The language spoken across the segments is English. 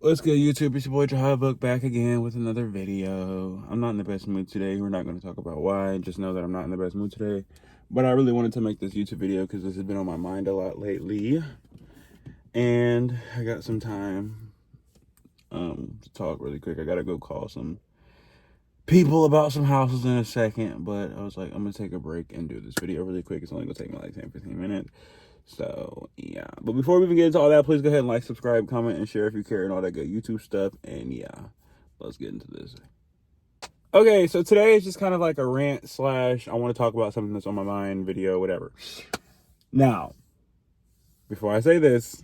What's good, YouTube? It's your boy Book back again with another video. I'm not in the best mood today. We're not going to talk about why. Just know that I'm not in the best mood today. But I really wanted to make this YouTube video because this has been on my mind a lot lately. And I got some time to talk really quick. I got to go call some people about some houses in a second. But I was like, I'm going to take a break and do this video really quick. It's only going to take me like 10-15 minutes. So yeah, but before we even get into all that, please go ahead and like, subscribe, comment, and share if you care, and all that good YouTube stuff. And yeah, let's get into this. Okay, so today is just kind of like a rant slash I want to talk about something that's on my mind video, whatever. Now, before I say this,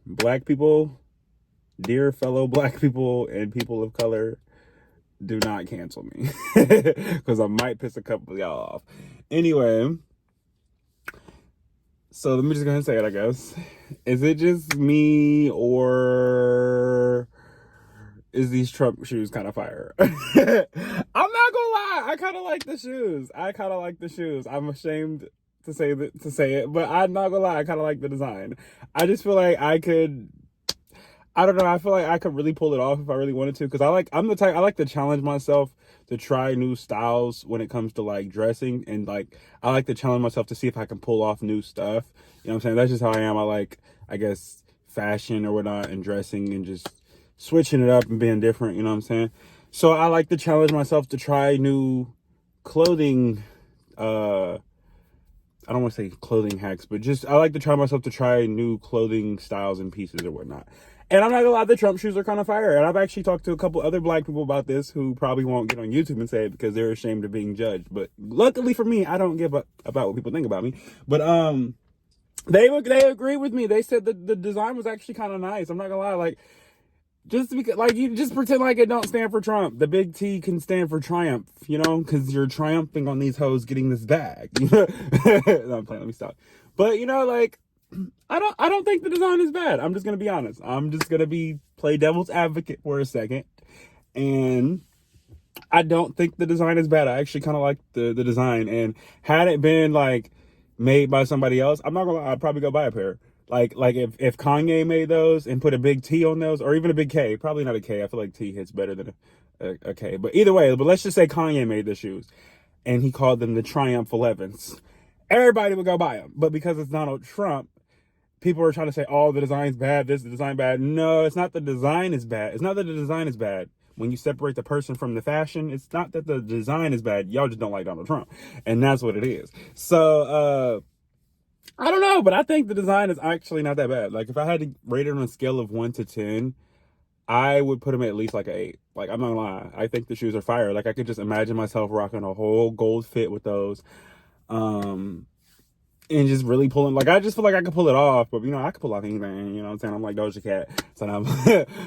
black people, dear fellow black people and people of color, do not cancel me because I might piss a couple of y'all off. Anyway, so let me just go ahead and say it, I guess. Is it just me, or is these Trump shoes kind of fire? I'm not gonna lie, I kind of like the shoes. I'm ashamed to say it, but I'm not gonna lie, I kind of like the design. I just feel like I don't know, I feel like I could really pull it off if I really wanted to, because I'm the type, I like to challenge myself to try new styles when it comes to like dressing, and like I like to challenge myself to see if I can pull off new stuff. You know what I'm saying? That's just how I am. I like, I guess, fashion or whatnot, and dressing and just switching it up and being different, you know what I'm saying? So I like to challenge myself to try new clothing, I don't want to say clothing hacks, but just I like to try myself to try new clothing styles and pieces or whatnot. And I'm not gonna lie, the Trump shoes are kind of fire. And I've actually talked to a couple other black people about this who probably won't get on YouTube and say it because they're ashamed of being judged. But luckily for me, I don't give a about what people think about me. But they agree with me. They said that the design was actually kind of nice. I'm not gonna lie, like, just because, like, you just pretend like it don't stand for Trump. The big T can stand for triumph, you know, because you're triumphing on these hoes getting this bag. No, I'm playing. Let me stop. But you know, like, I don't think the design is bad. I'm just gonna be honest. I'm just gonna play devil's advocate for a second, and I don't think the design is bad. I actually kind of like the design, and had it been like made by somebody else, I'm not gonna lie, I'd probably go buy a pair. Like if Kanye made those and put a big T on those, or even a big K, probably not a K. I feel like T hits better than a K. But either way, but let's just say Kanye made the shoes, and he called them the Triumph 11s. Everybody would go buy them. But because it's Donald Trump, people are trying to say, oh, the design's bad, this is the design bad. No, it's not the design is bad. It's not that the design is bad. When you separate the person from the fashion, it's not that the design is bad. Y'all just don't like Donald Trump. And that's what it is. So, I don't know, but I think the design is actually not that bad. Like, if I had to rate it on a scale of 1 to 10, I would put them at least like an 8. Like, I'm not gonna lie. I think the shoes are fire. Like, I could just imagine myself rocking a whole gold fit with those. And just really pulling, like, I just feel like I could pull it off, but you know, I could pull off anything, you know what I'm saying? I'm like Doja Cat. So I'm,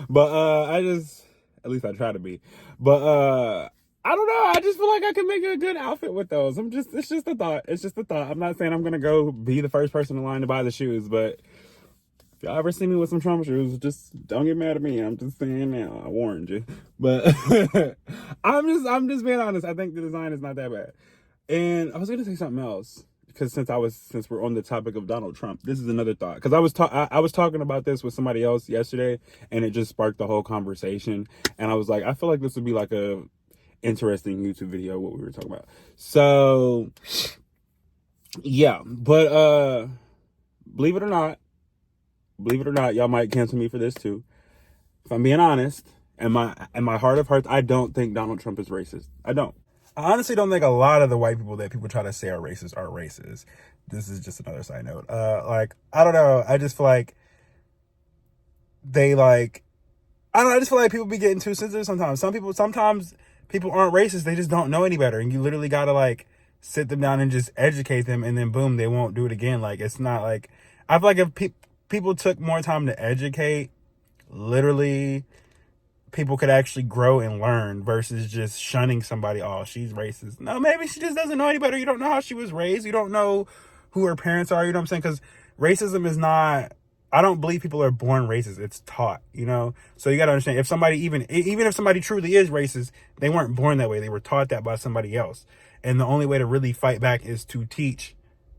but I just, at least I try to be. But I don't know. I just feel like I could make a good outfit with those. It's just a thought. It's just a thought. I'm not saying I'm gonna go be the first person in line to buy the shoes, but if y'all ever see me with some Trump shoes, just don't get mad at me. I'm just saying now. I warned you. But I'm just being honest. I think the design is not that bad. And I was gonna say something else, because since we're on the topic of Donald Trump, this is another thought. Because I was talking about this with somebody else yesterday, and it just sparked the whole conversation. And I was like, I feel like this would be like a interesting YouTube video, what we were talking about. So yeah, but believe it or not, y'all might cancel me for this too. If I'm being honest, in my heart of hearts, I don't think Donald Trump is racist. I don't. I honestly don't think a lot of the white people that people try to say are racist. This is just another side note. Like, I don't know. I just feel like they like, I don't know. I just feel like people be getting too sensitive sometimes. Sometimes people aren't racist. They just don't know any better. And you literally got to like sit them down and just educate them. And then boom, they won't do it again. Like, it's not like, I feel like if people took more time to educate, literally, people could actually grow and learn versus just shunning somebody. Oh, she's racist. No, maybe she just doesn't know any better. You don't know how she was raised. You don't know who her parents are. You know what I'm saying? Because racism is not, I don't believe people are born racist. It's taught, you know? So you got to understand, if somebody, even if somebody truly is racist, they weren't born that way. They were taught that by somebody else. And the only way to really fight back is to teach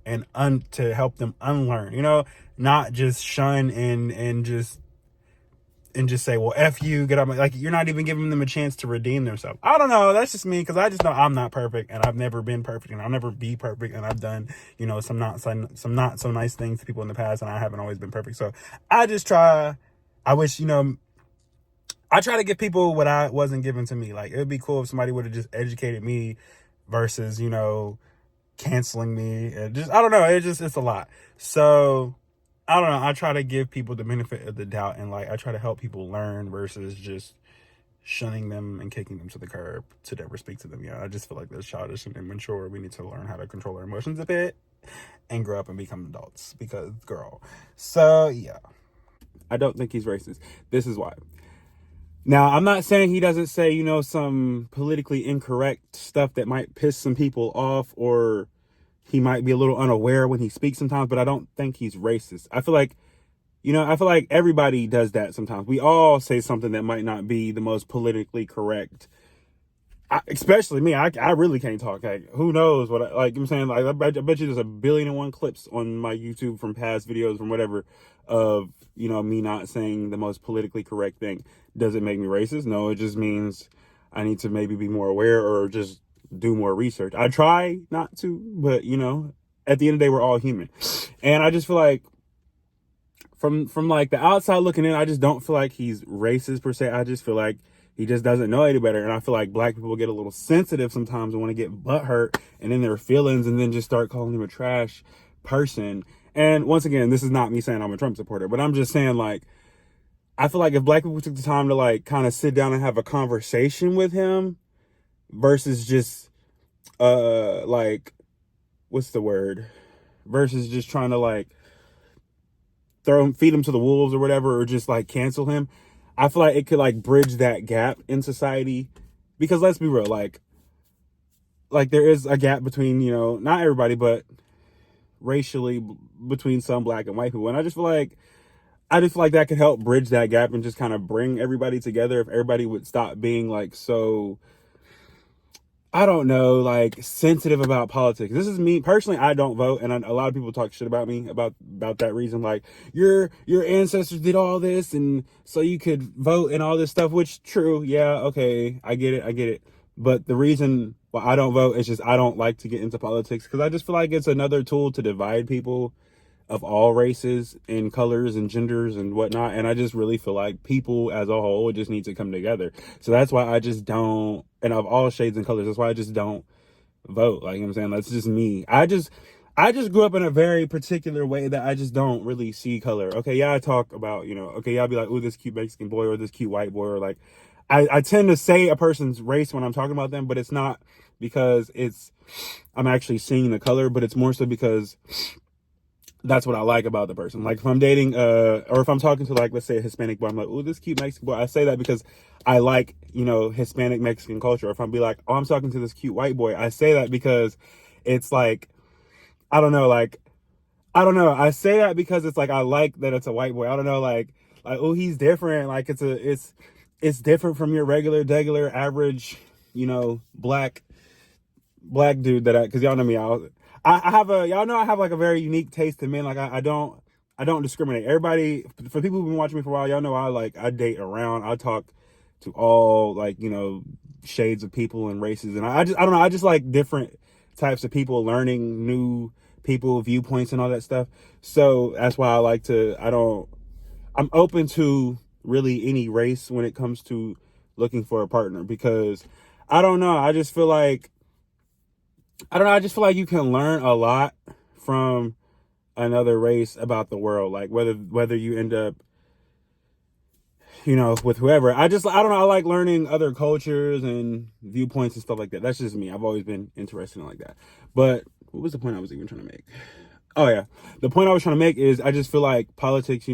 and to help them unlearn, you know, not just shun and just and just say, well, F you, get out. Like, you're not even giving them a chance to redeem themselves. I don't know. That's just me, because I just know I'm not perfect, and I've never been perfect, and I'll never be perfect, and I've done, some not so nice things to people in the past, and I haven't always been perfect. So I just try. I wish, I try to give people what I wasn't given to me. Like, it would be cool if somebody would have just educated me versus, canceling me. And just, I don't know. It's a lot. So I don't know. I try to give people the benefit of the doubt, and like I try to help people learn versus just shunning them and kicking them to the curb to never speak to them. Yeah, I just feel like they're childish and immature. We need to learn how to control our emotions a bit and grow up and become adults, because girl. So yeah, I don't think he's racist. This is why. Now, I'm not saying he doesn't say, some politically incorrect stuff that might piss some people off, or he might be a little unaware when he speaks sometimes, but I don't think he's racist. I feel like everybody does that sometimes. We all say something that might not be the most politically correct. Especially me, I really can't talk. Like, who knows what I'm saying? Like, I bet you there's a billion and one clips on my YouTube from past videos, from whatever, of, me not saying the most politically correct thing. Does it make me racist? No, it just means I need to maybe be more aware, or just do more research. I try not to, but, at the end of the day, we're all human. And I just feel like, from like the outside looking in, I just don't feel like he's racist per se. I just feel like he just doesn't know any better. And I feel like black people get a little sensitive sometimes and want to get butthurt and in their feelings, and then just start calling him a trash person. And once again, this is not me saying I'm a Trump supporter, but I'm just saying, like, I feel like if black people took the time to like kind of sit down and have a conversation with him versus just like, what's the word? Versus just trying to like feed him to the wolves or whatever, or just like cancel him. I feel like it could like bridge that gap in society, because let's be real, like there is a gap between, not everybody, but racially, between some black and white people. And I just feel like that could help bridge that gap and just kind of bring everybody together, if everybody would stop being like so, I don't know, like sensitive about politics. This is me personally. I don't vote, and a lot of people talk shit about me about that reason. Like, your ancestors did all this, and so you could vote and all this stuff. Which, true, yeah, okay, I get it. But the reason why I don't vote is just I don't like to get into politics, because I just feel like it's another tool to divide people of all races and colors and genders and whatnot. And I just really feel like people as a whole just need to come together. So that's why I just don't, and of all shades and colors, that's why I just don't vote. Like, I'm saying, that's just me. I just grew up in a very particular way that I just don't really see color. Okay, yeah, I talk about, okay, yeah, I'll be like, oh, this cute Mexican boy, or this cute white boy, or like, I tend to say a person's race when I'm talking about them, but it's not because I'm actually seeing the color, but it's more so because that's what I like about the person. Like, if I'm dating, or if I'm talking to, like, let's say a Hispanic boy, I'm like, oh, this cute Mexican boy. I say that because I like, Hispanic Mexican culture. Or if I'm be like, oh, I'm talking to this cute white boy, I say that because it's like, I don't know, like, I don't know. I say that because it's like, I like that it's a white boy. I don't know, like, oh, he's different. Like, it's different from your regular, average, black dude because y'all know me. I have y'all know I have like a very unique taste in men. Like, I don't discriminate. Everybody, for people who've been watching me for a while, y'all know I date around. I talk to all, like, shades of people and races, and I don't know. I just like different types of people, learning new people, viewpoints, and all that stuff. So that's why I'm open to really any race when it comes to looking for a partner, because I don't know. I just feel like you can learn a lot from another race about the world. Like, whether you end up, with whoever. I don't know. I like learning other cultures and viewpoints and stuff like that. That's just me. I've always been interested in like that. But what was the point I was even trying to make? Oh yeah. The point I was trying to make is I just feel like politics,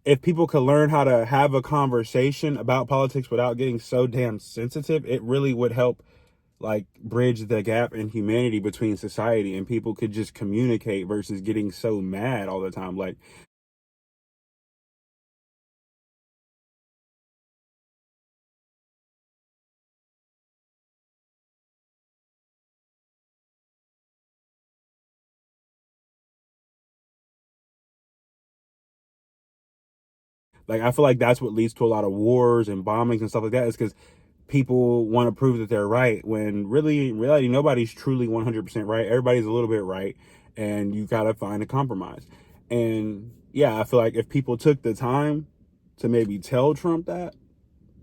if people could learn how to have a conversation about politics without getting so damn sensitive, it really would help, like, bridge the gap in humanity between society, and people could just communicate versus getting so mad all the time. Like, Like, I feel like that's what leads to a lot of wars and bombings and stuff like that, is because people want to prove that they're right, when really, in reality, nobody's truly 100% right. Everybody's a little bit right, and you got to find a compromise. And yeah, I feel like if people took the time to maybe tell Trump that,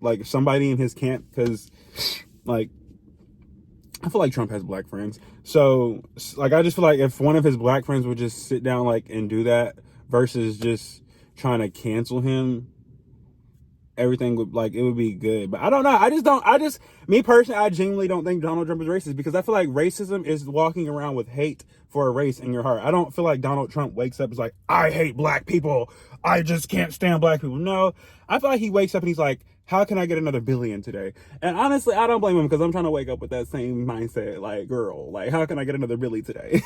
like somebody in his camp, because like, I feel like Trump has black friends. So, like, I just feel like if one of his black friends would just sit down, like, and do that versus just trying to cancel him, everything would, like, it would be good. But I don't know. Me personally, I genuinely don't think Donald Trump is racist, because I feel like racism is walking around with hate for a race in your heart. I don't feel like Donald Trump wakes up and is like, I hate black people, I just can't stand black people. No, I feel like he wakes up and he's like, how can I get another billion today? And honestly, I don't blame him, because I'm trying to wake up with that same mindset. Like, girl, like, how can I get another billy today?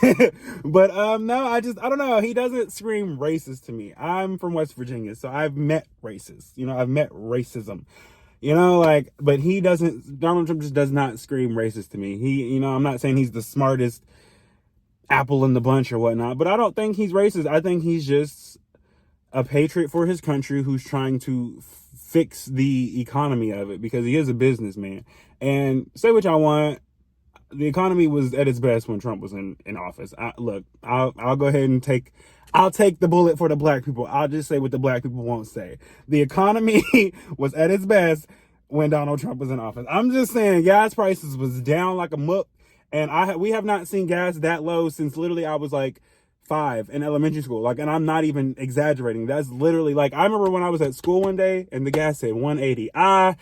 But no, I don't know. He doesn't scream racist to me. I'm from West Virginia, so I've met racists. You know, I've met racism. You know, like, but he doesn't. Donald Trump just does not scream racist to me. He, you know, I'm not saying he's the smartest apple in the bunch or whatnot, but I don't think he's racist. I think he's just a patriot for his country who's trying to fix the economy of it, because he is a businessman. And say what y'all want, the economy was at its best when Trump was in office. I'll go ahead and I'll take the bullet for the black people. I'll just say what the black people won't say. The economy was at its best when Donald Trump was in office. I'm just saying, gas prices was down like a muck, and we have not seen gas that low since literally I was like 5 in elementary school. Like, and I'm not even exaggerating. That's literally, like, I remember when I was at school one day and the gas said 180. I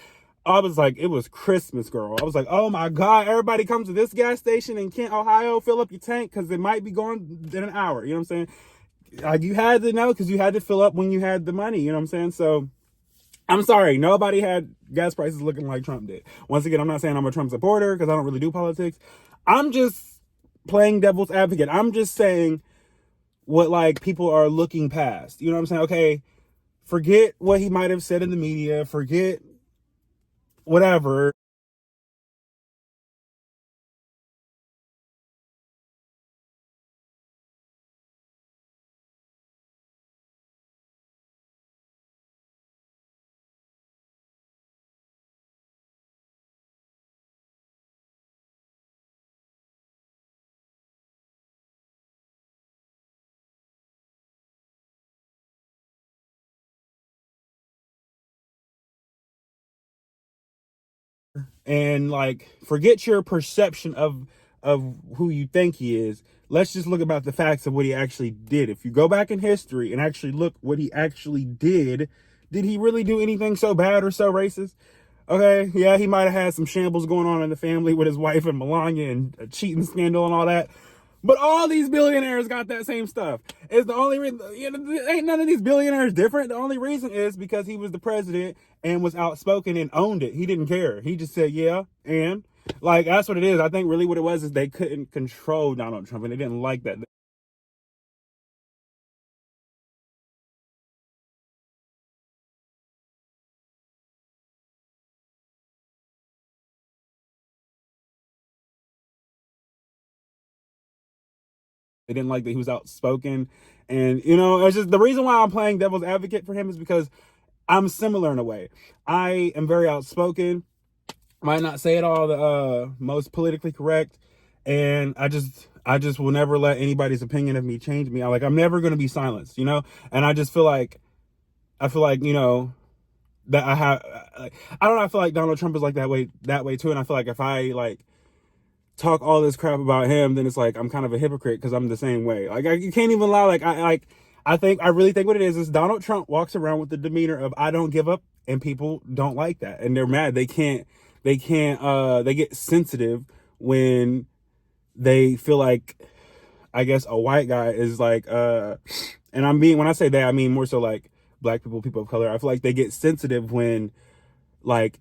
was like, it was Christmas, girl. I was like, oh my God, everybody come to this gas station in Kent, Ohio, fill up your tank, because it might be gone in an hour. You know what I'm saying? Like, you had to know, because you had to fill up when you had the money. You know what I'm saying? So, I'm sorry, nobody had gas prices looking like Trump did. Once again, I'm not saying I'm a Trump supporter, because I don't really do politics. I'm just playing devil's advocate. I'm just saying what, like, people are looking past. You know what I'm saying? Okay, forget what he might have said in the media. Forget whatever. And, like, forget your perception of who you think he is. Let's just look about the facts of what he actually did. If you go back in history and actually look what he actually did he really do anything so bad or so racist? Okay, yeah, he might have had some shambles going on in the family with his wife and Melania, and a cheating scandal and all that. But all these billionaires got that same stuff. It's the only reason, you know, ain't none of these billionaires different. The only reason is because he was the president and was outspoken and owned it. He didn't care. He just said, yeah, and, like, that's what it is. I think really what it was is they couldn't control Donald Trump, and they didn't like that. They didn't like that he was outspoken. And, you know, it's just the reason why I'm playing devil's advocate for him is because I'm similar in a way. I am very outspoken, might not say it all the most politically correct, and I just will never let anybody's opinion of me change me. I'm never going to be silenced, you know. And I feel like, you know, that I don't know, I feel like Donald Trump is like that way too. And I feel like if I, like, talk all this crap about him, then it's like I'm kind of a hypocrite, because I'm the same way. Like, you can't even lie. I really think what it is Donald Trump walks around with the demeanor of I don't give up, and people don't like that, and they're mad. They get sensitive when they feel like, I guess, a white guy is like, and when I say that, I mean more so like black people, people of color. I feel like they get sensitive when, like,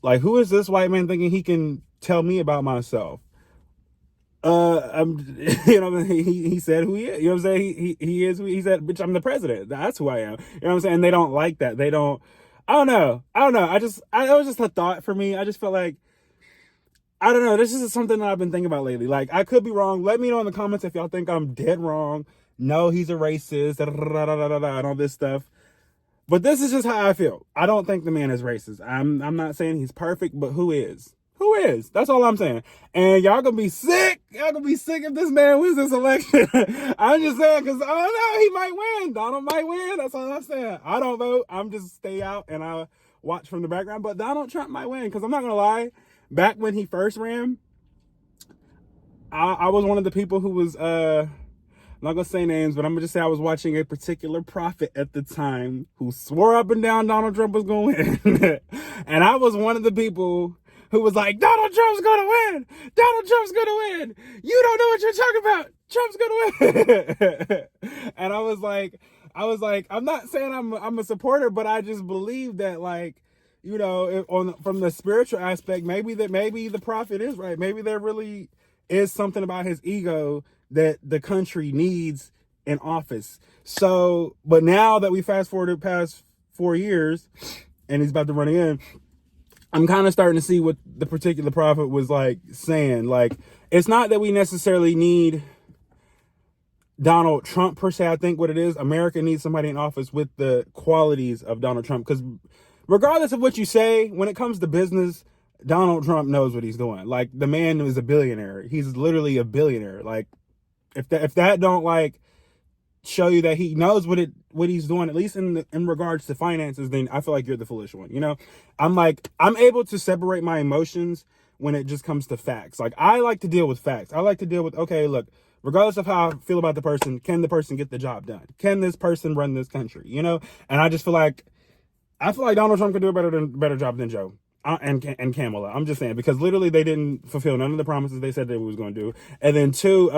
who is this white man thinking he can tell me about myself? I'm, you know, he said who he is. You know what I'm saying? He is who he said. Bitch, I'm the president. That's who I am. You know what I'm saying? They don't like that. They don't. I don't know. It was just a thought for me. I just felt like, I don't know. This is something that I've been thinking about lately. Like, I could be wrong. Let me know in the comments if y'all think I'm dead wrong. No, he's a racist, and all this stuff. But this is just how I feel. I don't think the man is racist. I'm not saying he's perfect, but who is? Who is? That's all I'm saying. And y'all gonna be sick. Y'all gonna be sick if this man wins this election. I'm just saying, because I don't know, he might win. Donald might win. That's all I'm saying. I don't vote. I'm just stay out and I watch from the background. But Donald Trump might win, because I'm not gonna lie. Back when he first ran, I was one of the people who was I'm not gonna say names, but I'm gonna just say I was watching a particular prophet at the time who swore up and down Donald Trump was gonna win. And I was one of the people who was like, Donald Trump's gonna win! Donald Trump's gonna win! You don't know what you're talking about! Trump's gonna win! And I was like, I'm not saying I'm a supporter, but I just believe that, like, you know, from the spiritual aspect, maybe the prophet is right. Maybe there really is something about his ego that the country needs in office. So, but now that we fast forward the past 4 years and he's about to run again, I'm kind of starting to see what the particular prophet was like saying. Like, it's not that we necessarily need Donald Trump per se. I think what it is, America needs somebody in office with the qualities of Donald Trump. Because regardless of what you say, when it comes to business, Donald Trump knows what he's doing. Like, the man is a billionaire. He's literally a billionaire. Like, if that don't like show you that he knows what he's doing, at least in regards to finances, then I feel like you're the foolish one. You know, I'm able to separate my emotions when it just comes to facts. Like, I like to deal with facts. I like to deal with, okay, look, regardless of how I feel about the person, can the person get the job done? Can this person run this country? You know, and I feel like Donald Trump could do a better job than Joe. And Kamala. I'm just saying, because literally they didn't fulfill none of the promises they said they was going to do. And then two,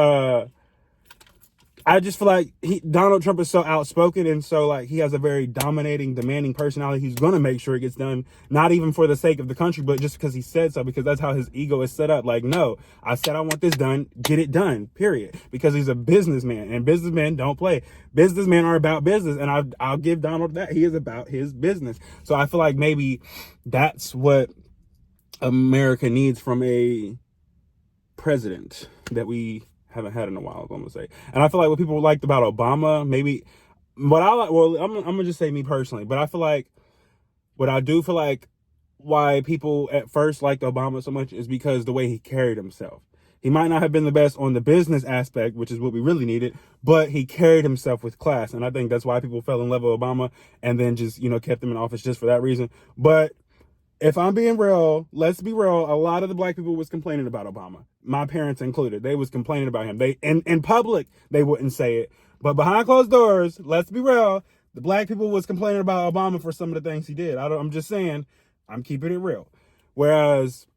I just feel like Donald Trump is so outspoken, and so like he has a very dominating, demanding personality. He's going to make sure it gets done, not even for the sake of the country, but just because he said so, because that's how his ego is set up. Like, no, I said I want this done, get it done, period. Because he's a businessman, and businessmen don't play. Businessmen are about business, and I'll give Donald that. He is about his business. So I feel like maybe that's what America needs from a president that we haven't had in a while, I'm gonna say. And I feel like what people liked about Obama, maybe what I like, well, I'm gonna just say me personally, but I feel like what I do feel like why people at first liked Obama so much is because the way he carried himself. He might not have been the best on the business aspect, which is what we really needed, but he carried himself with class. And I think that's why people fell in love with Obama and then just, you know, kept him in office just for that reason. But if I'm being real, let's be real, a lot of the black people was complaining about Obama. My parents included. They was complaining about him. They in public, they wouldn't say it. But behind closed doors, let's be real, the black people was complaining about Obama for some of the things he did. I'm just saying, I'm keeping it real. Whereas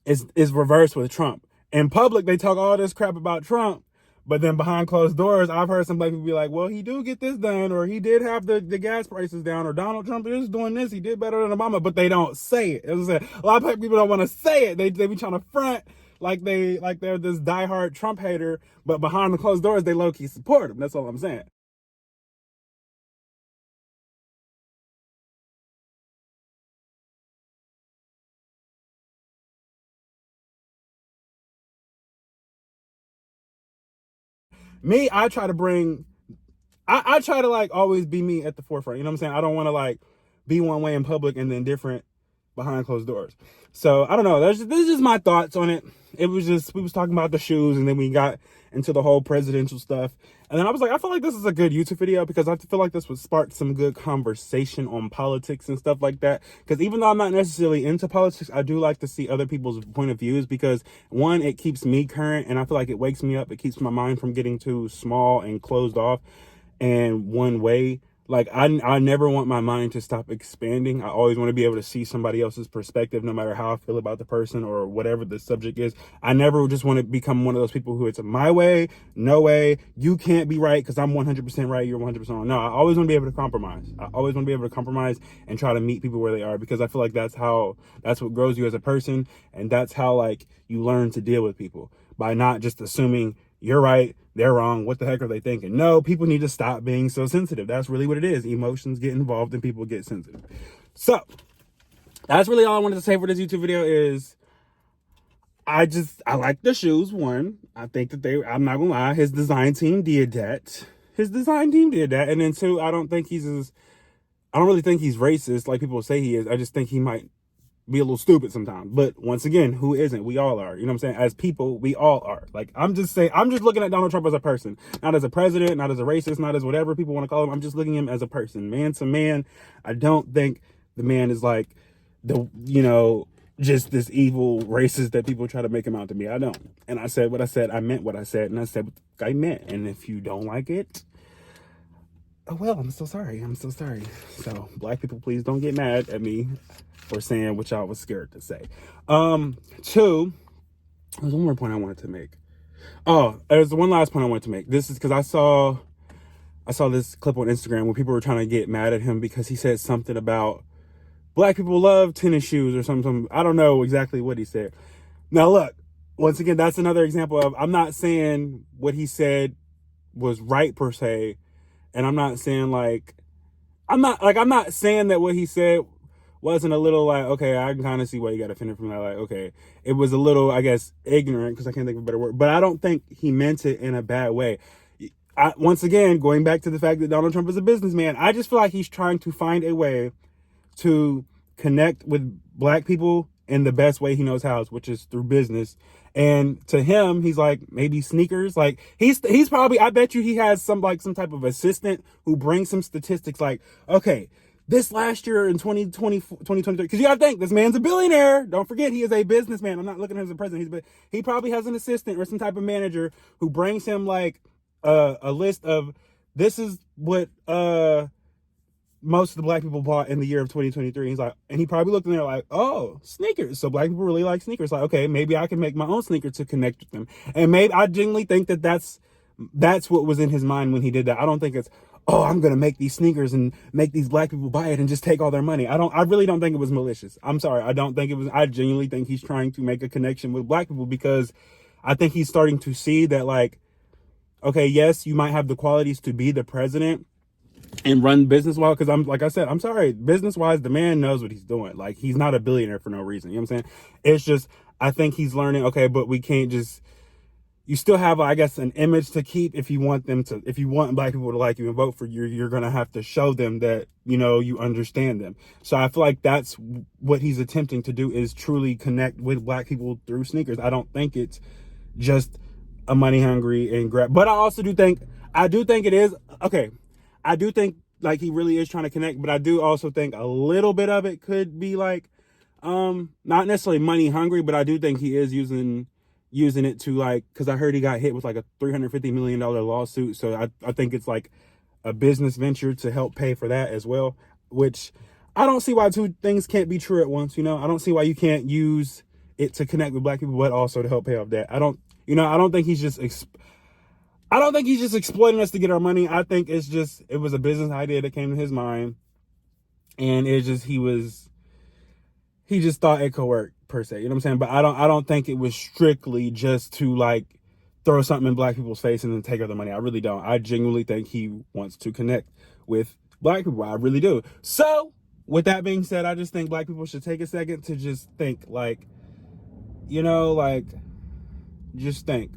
it's reversed with Trump. In public, they talk all this crap about Trump. But then behind closed doors, I've heard some black people be like, well, he do get this done, or he did have the gas prices down, or Donald Trump is doing this, he did better than Obama, but they don't say it. As I said, a lot of black people don't want to say it. They be trying to front like they're this diehard Trump hater, but behind the closed doors, they low-key support him. That's all I'm saying. Me, I try to bring I try to like always be me at the forefront. You know what I'm saying? I don't want to like be one way in public and then different behind closed doors. So I don't know. This is just my thoughts on it. It was just, we was talking about the shoes and then we got into the whole presidential stuff. And then I was like, I feel like this is a good YouTube video because I feel like this would spark some good conversation on politics and stuff like that. Because even though I'm not necessarily into politics, I do like to see other people's point of views because one, it keeps me current and I feel like it wakes me up. It keeps my mind from getting too small and closed off and one way. Like, I never want my mind to stop expanding. I always want to be able to see somebody else's perspective, no matter how I feel about the person or whatever the subject is. I never just want to become one of those people who it's my way, no way, you can't be right because I'm 100% right, you're 100% wrong. No, I always want to be able to compromise. I always want to be able to compromise and try to meet people where they are because I feel like that's what grows you as a person. And that's how, like, you learn to deal with people by not just assuming you're right, they're wrong, what the heck are they thinking? No, people need to stop being so sensitive. That's really what it is. Emotions get involved and people get sensitive. So that's really all I wanted to say for this YouTube video is I like the shoes. One, I think that I'm not gonna lie, his design team did that. And then two, I don't think he's as I don't really think he's racist like people say he is. I just think he might be a little stupid sometimes. But once again, who isn't? We all are. You know what I'm saying? As people, we all are. Like, I'm just saying, I'm just looking at Donald Trump as a person, not as a president, not as a racist, not as whatever people want to call him. I'm just looking at him as a person, man to man. I don't think the man is like just this evil racist that people try to make him out to be. I don't. And I said what I said. I meant what I said. And I said what I meant. And if you don't like it, oh well, I'm so sorry. I'm so sorry. So, black people, please don't get mad at me for saying what y'all was scared to say. Two, there's one more point I wanted to make. Oh, there's one last point I wanted to make. This is because I saw this clip on Instagram where people were trying to get mad at him because he said something about black people love tennis shoes or something. I don't know exactly what he said. Now, look, once again, that's another example of, I'm not saying what he said was right per se. And I'm not saying I'm not saying that what he said wasn't a little like, okay, I can kind of see why you got offended from that. Like, okay, it was a little, I guess, ignorant, because I can't think of a better word, but I don't think he meant it in a bad way. Once again, going back to the fact that Donald Trump is a businessman, I just feel like he's trying to find a way to connect with black people in the best way he knows how, which is through business. And to him, he's like, maybe sneakers. Like, he's probably, I bet you he has some type of assistant who brings some statistics like, okay, this last year in 2023, because you gotta think, this man's a billionaire. Don't forget, he is a businessman. I'm not looking at him as a president, but he probably has an assistant or some type of manager who brings him like a list of, this is what most of the black people bought in the year of 2023. He's like, and he probably looked in there like, oh, sneakers. So black people really like sneakers. Like, okay, maybe I can make my own sneaker to connect with them. And maybe I genuinely think that that's what was in his mind when he did that. I don't think it's, oh, I'm going to make these sneakers and make these black people buy it and just take all their money. I really don't think it was malicious. I'm sorry. I don't think it was. I genuinely think he's trying to make a connection with black people, because I think he's starting to see that, like, okay, yes, you might have the qualities to be the president and run business well, because like I said, I'm sorry, business wise, the man knows what he's doing. Like, he's not a billionaire for no reason. You know what I'm saying? It's just, I think he's learning, okay, but we can't just, you still have, I guess, an image to keep. If you want black people to like you and vote for you, you're going to have to show them that, you understand them. So I feel like that's what he's attempting to do, is truly connect with black people through sneakers. I don't think it's just a money hungry and grab, but I do think it is, okay, I do think like he really is trying to connect, but I do also think a little bit of it could be like, not necessarily money hungry, but I do think he is using it to, like, because I heard he got hit with like a $350 million lawsuit. So I think it's like a business venture to help pay for that as well, which I don't see why two things can't be true at once. I don't see why you can't use it to connect with black people, but also to help pay off debt. I don't think he's just exploiting us to get our money. I think it was a business idea that came to his mind, and he just thought it could work per se. You know what I'm saying? But I don't think it was strictly just to like throw something in black people's face and then take other money. I really don't. I genuinely think he wants to connect with black people. I really do. So with that being said, I just think black people should take a second to just think, like, just think,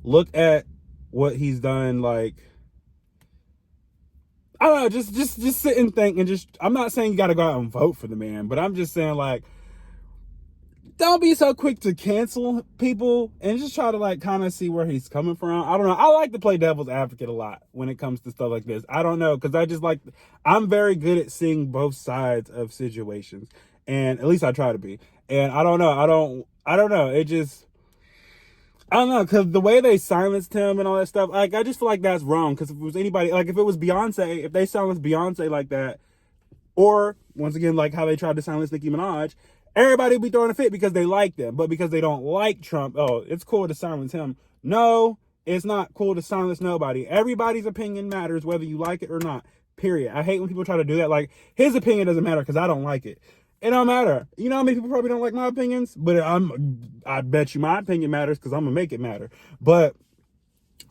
look at what he's done. Like, I don't know, just sit and think, and just, I'm not saying you got to go out and vote for the man, but I'm just saying, like, don't be so quick to cancel people, and just try to, like, kind of see where he's coming from. I don't know. I like to play devil's advocate a lot when it comes to stuff like this. I don't know, because I'm very good at seeing both sides of situations, and at least I try to be. And I don't know. I don't know. I don't know, because the way they silenced him and all that stuff, like, I just feel like that's wrong. Because if it was anybody, like, if it was Beyonce, if they silenced Beyonce like that, or, once again, like how they tried to silence Nicki Minaj, everybody would be throwing a fit because they like them. But because they don't like Trump, oh, it's cool to silence him. No, it's not cool to silence nobody. Everybody's opinion matters, whether you like it or not, period. I hate when people try to do that. Like, his opinion doesn't matter because I don't like it. It don't matter. You know how many people probably don't like my opinions? But I bet you my opinion matters because I'm going to make it matter. But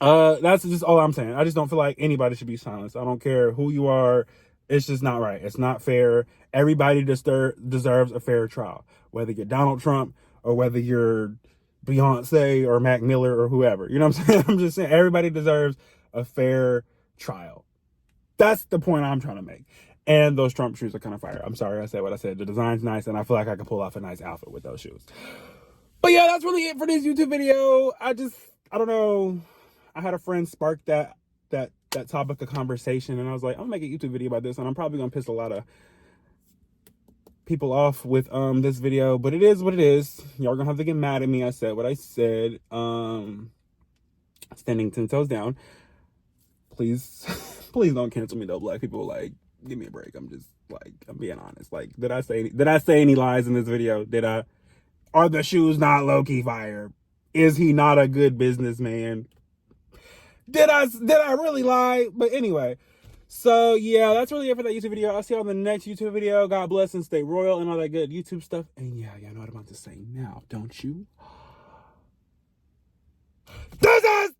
that's just all I'm saying. I just don't feel like anybody should be silenced. I don't care who you are. It's just not right. It's not fair. Everybody deserves a fair trial, whether you're Donald Trump or whether you're Beyonce or Mac Miller or whoever. You know what I'm saying? I'm just saying everybody deserves a fair trial. That's the point I'm trying to make. And those Trump shoes are kind of fire. I'm sorry I said what I said. The design's nice, and I feel like I could pull off a nice outfit with those shoes. But yeah, that's really it for this YouTube video. I don't know. I had a friend spark that topic of conversation, and I was like, I'm gonna make a YouTube video about this, and I'm probably gonna piss a lot of people off with this video, but it is what it is. Y'all gonna have to get mad at me. I said what I said. Standing 10 toes down. Please, please don't cancel me though, black people. Like, give me a break. I'm just like, I'm being honest. Like, did I say any lies in this video? Are the shoes not low-key fire? Is he not a good businessman? Did I really lie? But anyway, so yeah, that's really it for that YouTube video. I'll see you on the next YouTube video. God bless and stay royal and all that good YouTube stuff. And yeah, y'all know what I'm about to say now, don't you? This is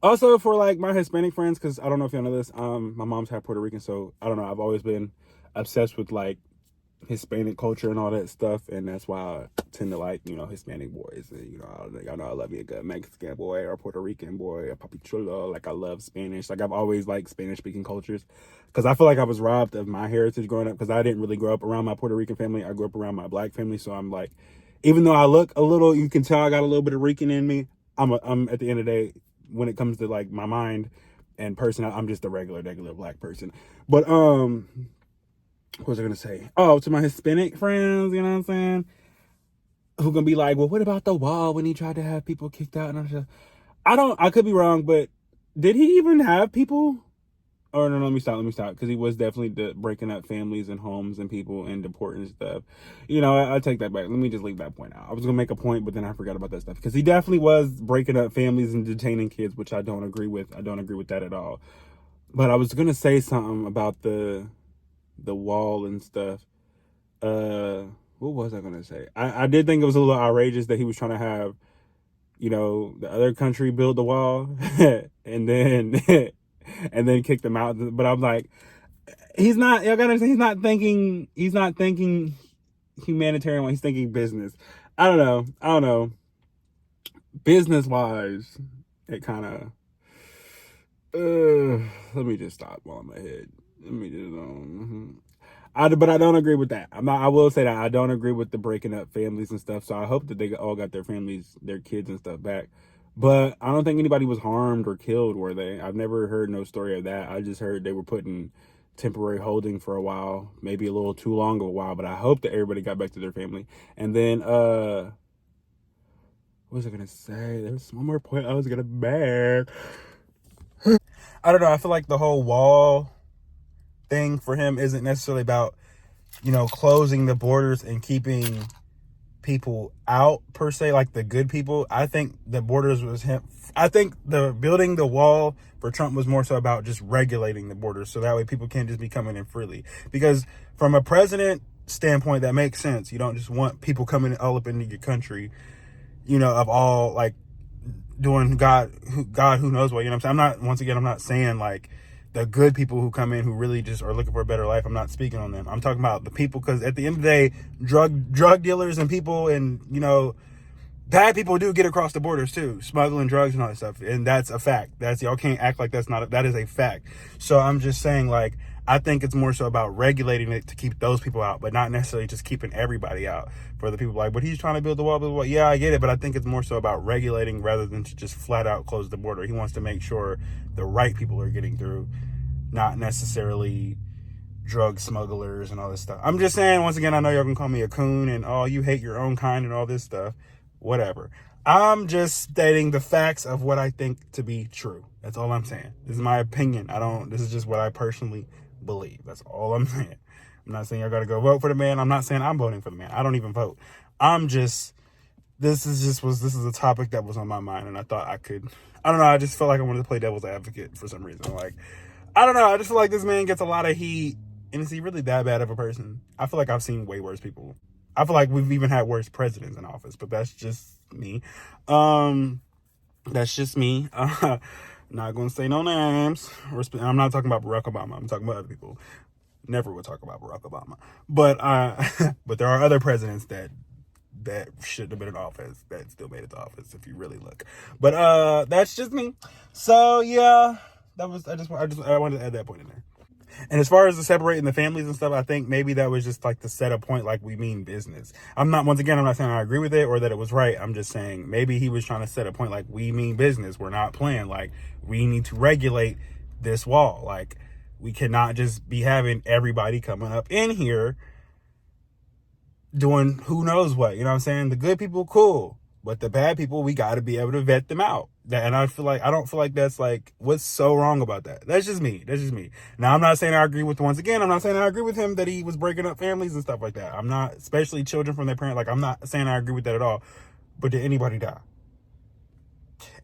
also for like my Hispanic friends, because I don't know if y'all know this, my mom's half Puerto Rican, so I don't know, I've always been obsessed with like Hispanic culture and all that stuff, and that's why I tend to like, you know, Hispanic boys. And, you know, y'all know I love me a good Mexican boy or Puerto Rican boy, a papi chulo. Like, I love Spanish. Like, I've always liked Spanish speaking cultures, because I feel like I was robbed of my heritage growing up, because I didn't really grow up around my Puerto Rican family. I grew up around my black family, so I'm like, even though I look a little, you can tell I got a little bit of Rican in me, I'm at the end of the day, when it comes to like my mind and person, I'm just a regular black person. But what was I gonna say? Oh, to my Hispanic friends, you know what I'm saying? Who gonna be like, well, what about the wall when he tried to have people kicked out? And I'm just, I could be wrong, but did he even have people? Oh, no, let me stop, because he was definitely breaking up families and homes and people and deporting stuff. You know, I take that back. Let me just leave that point out. I was gonna make a point, but then I forgot about that stuff, because he definitely was breaking up families and detaining kids, which I don't agree with. I don't agree with that at all. But I was gonna say something about the wall and stuff. What was I gonna say? I did think it was a little outrageous that he was trying to have, you know, the other country build the wall and then and then kick them out. But I'm like, he's not, y'all gotta say, he's not thinking humanitarian when he's thinking business. I don't know. Business wise, it kind of let me just stop while I'm ahead. Let me just but I don't agree with that. I will say that I don't agree with the breaking up families and stuff. So I hope that they all got their families, their kids and stuff back. But I don't think anybody was harmed or killed, were they? I've never heard no story of that. I just heard they were put in temporary holding for a while, maybe a little too long of a while. But I hope that everybody got back to their family. And then what was I gonna say? There's one more point I was gonna make. I don't know. I feel like the whole wall thing for him isn't necessarily about, you know, closing the borders and keeping people out per se, like the good people. I think the borders was him. I think the building the wall for Trump was more so about just regulating the borders, so that way people can't just be coming in freely. Because from a president standpoint, that makes sense. You don't just want people coming all up into your country, you know, of all like doing God who knows what, you know what I'm saying? I'm not saying like the good people who come in who really just are looking for a better life. I'm not speaking on them. I'm talking about the people, because at the end of the day, drug dealers and people, and, you know, bad people do get across the borders too, smuggling drugs and all that stuff, and that's a fact. Y'all can't act like that is a fact. So I'm just saying, like, I think it's more so about regulating it to keep those people out, but not necessarily just keeping everybody out. For the people like, but he's trying to build the wall, yeah, I get it, but I think it's more so about regulating rather than to just flat out close the border. He wants to make sure the right people are getting through, not necessarily drug smugglers and all this stuff. I'm just saying, once again, I know y'all can call me a coon and, oh, you hate your own kind and all this stuff. Whatever. I'm just stating the facts of what I think to be true. That's all I'm saying. This is my opinion. This is just what I personally believe. That's all I'm saying. I'm not saying y'all gotta go vote for the man. I'm not saying I'm voting for the man. I don't even vote. This is a topic that was on my mind, and I thought I don't know, I just felt like I wanted to play devil's advocate for some reason. Like, I don't know, I just feel like this man gets a lot of heat, and is he really that bad of a person? I feel like I've seen way worse people. I feel like we've even had worse presidents in office, but that's just me. That's just me. Not gonna say no names. I'm not talking about Barack Obama. I'm talking about other people. Never would talk about Barack Obama. But but there are other presidents that shouldn't have been in office that still made it to office if you really look. But that's just me. So yeah, that was I wanted to add that point in there. And as far as the separating the families and stuff, I think maybe that was just like to set a point like we mean business. I'm not saying I agree with it or that it was right. I'm just saying maybe he was trying to set a point like we mean business. We're not playing. Like we need to regulate this wall. Like we cannot just be having everybody coming up in here doing who knows what. You know what I'm saying? The good people, cool. But the bad people, we got to be able to vet them out. And I don't feel like that's like, what's so wrong about that? That's just me. Now, I'm not saying I agree with, once again, I'm not saying I agree with him that he was breaking up families and stuff like that. I'm not, especially children from their parents. Like, I'm not saying I agree with that at all. But did anybody die?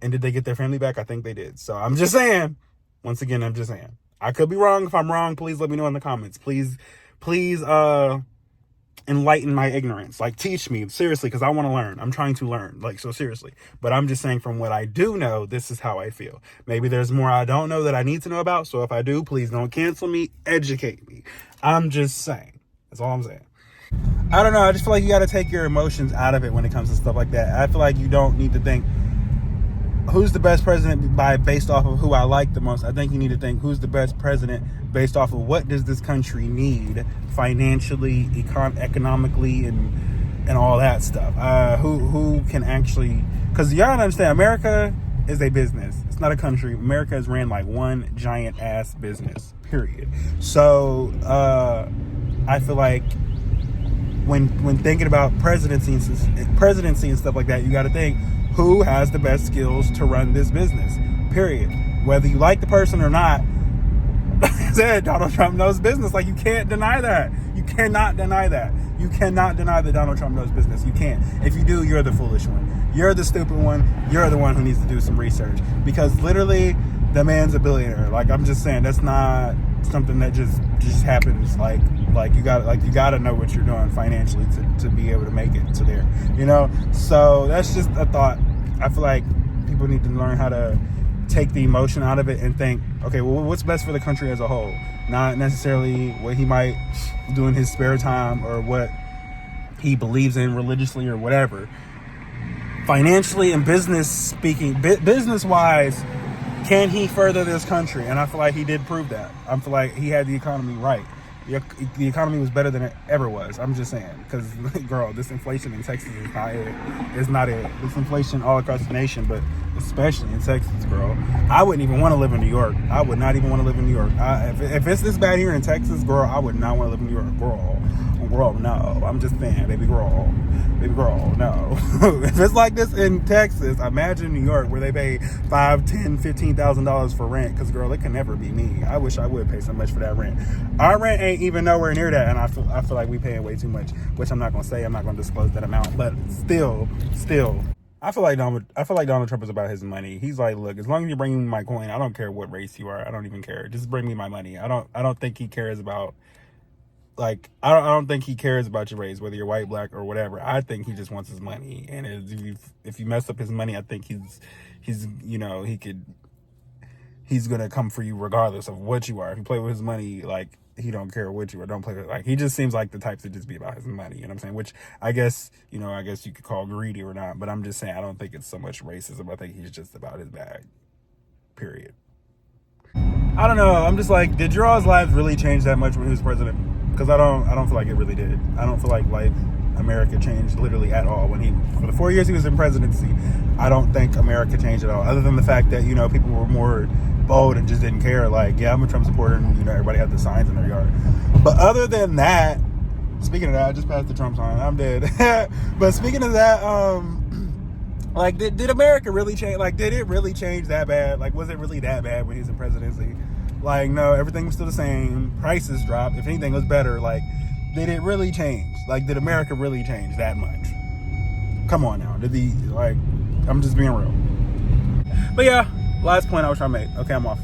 And did they get their family back? I think they did. So I'm just saying, once again, I'm just saying. I could be wrong. If I'm wrong, please let me know in the comments. Please, enlighten my ignorance. Like, teach me, seriously, because I want to learn. I'm trying to learn, like, so seriously. But I'm just saying, from what I do know, this is how I feel. Maybe there's more I don't know that I need to know about. So if I do, please don't cancel me. Educate me. I'm just saying. That's all I'm saying. I don't know. I just feel like you got to take your emotions out of it when it comes to stuff like that. I feel like you don't need to think who's the best president based off of who I like the most. I think you need to think who's the best president based off of what does this country need financially, economically, and all that stuff. Who can actually, because y'all understand, America is a business. It's not a country. America is ran like one giant ass business, period. So I feel like when thinking about presidency and stuff like that, you got to think who has the best skills to run this business, period. Whether you like the person or not, like I said, Donald Trump knows business. Like, you can't deny that. You cannot deny that. You cannot deny that Donald Trump knows business. You can't. If you do, you're the foolish one. You're the stupid one. You're the one who needs to do some research. Because literally, the man's a billionaire. Like, I'm just saying, that's not something that just happens. Like you gotta know what you're doing financially to be able to make it to there, you know. So that's just a thought. I feel like people need to learn how to take the emotion out of it and think, okay, well, what's best for the country as a whole, not necessarily what he might do in his spare time or what he believes in religiously or whatever. Financially and business wise, can he further this country? And I feel like he did prove that. I feel like he had the economy right. The economy was better than it ever was. I'm just saying, because girl, this inflation in Texas is not it. It's not it. This inflation all across the nation, but especially in Texas, girl. I wouldn't even want to live in New York. I would not even want to live in New York. If it's this bad here in Texas, girl, I would not want to live in New York, girl, no. I'm just saying, baby girl, no. If it's like this in Texas, imagine New York, where they pay $5,000, $10,000, $15,000 for rent. Because girl, it can never be me. I wish I would pay so much for that rent. Our rent ain't even nowhere near that, and I feel like we paying way too much. Which I'm not gonna say. I'm not gonna disclose that amount. But still, I feel like Donald Trump is about his money. He's like, look, as long as you're bringing me my coin, I don't care what race you are. I don't even care. Just bring me my money. I don't think he cares about. Like, I don't think he cares about your race, whether you're white, black, or whatever. I think he just wants his money. And if you mess up his money, I think he's you know, he's gonna come for you regardless of what you are. If you play with his money, like, he don't care what you are. Don't play with, like, he just seems like the type to just be about his money. You know what I'm saying? Which I guess you could call greedy or not. But I'm just saying, I don't think it's so much racism. I think he's just about his bag. Period. I don't know. I'm just like, did y'all's lives really change that much when he was president? Because I don't feel like it really did. I don't feel like America changed literally at all for the 4 years he was in presidency. I don't think America changed at all, other than the fact that people were more bold and just didn't care. Like, yeah, I'm a Trump supporter, and everybody had the signs in their yard. But other than that, speaking of that, I just passed the Trump sign. I'm dead. But speaking of that, like, did America really change? Like, did it really change that bad? Like, was it really that bad when he was in presidency? Like, no, everything was still the same. Prices dropped. If anything, it was better. Like, did it really change? Like, did America really change that much? Come on now. I'm just being real. But yeah, last point I was trying to make. Okay, I'm off.